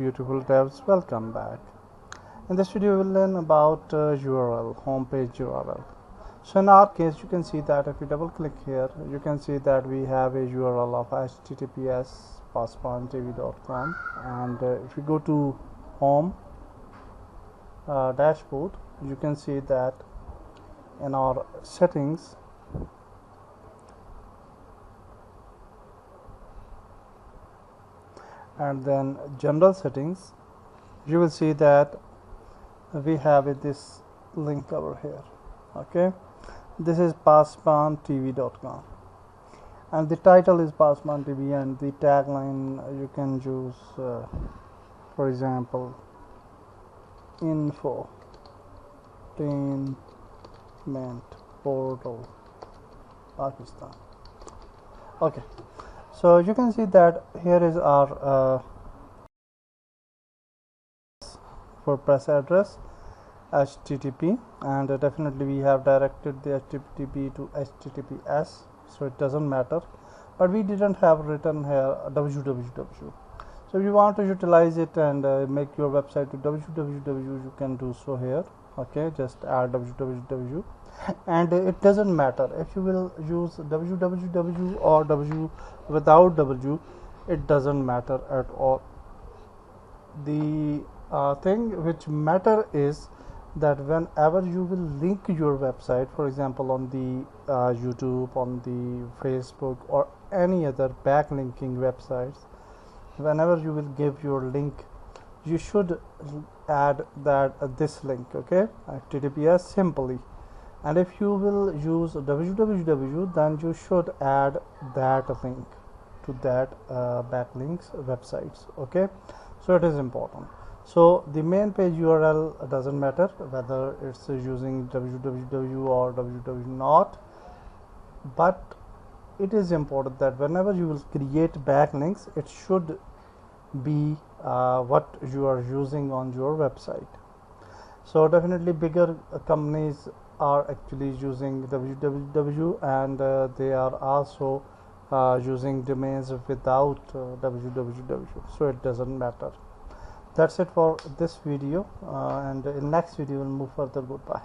beautiful devs, welcome back. In this video we'll learn about URL, homepage URL. So in our case you can see that if you double click here, you can see that we have a URL of https passpantv.com, and if you go to home dashboard, you can see that in our settings and then general settings, you will see that we have this link over here. Okay, this is passpantv.com and the title is passpantv, and the tagline you can use for example infotainment portal Pakistan. Okay, so you can see that here is our WordPress address http, and definitely we have directed the http to https, so it doesn't matter, but we didn't have written here www. So if you want to utilize it and make your website to www, you can do so here. Okay, just add www, and it doesn't matter if you will use www or w without w, it doesn't matter at all. The thing which matter is that whenever you will link your website, for example on the YouTube, on the Facebook, or any other backlinking websites, whenever you will give your link, you should add that this link, okay, https simply. And if you will use www, then you should add that link to that backlinks websites. Okay, so it is important. So the main page URL doesn't matter whether it's using www or www not, but it is important that whenever you will create backlinks, it should be what you are using on your website. So definitely bigger companies are actually using www, and they are also using domains without www, so it doesn't matter. That's it for this video, and in next video we'll move further. Goodbye.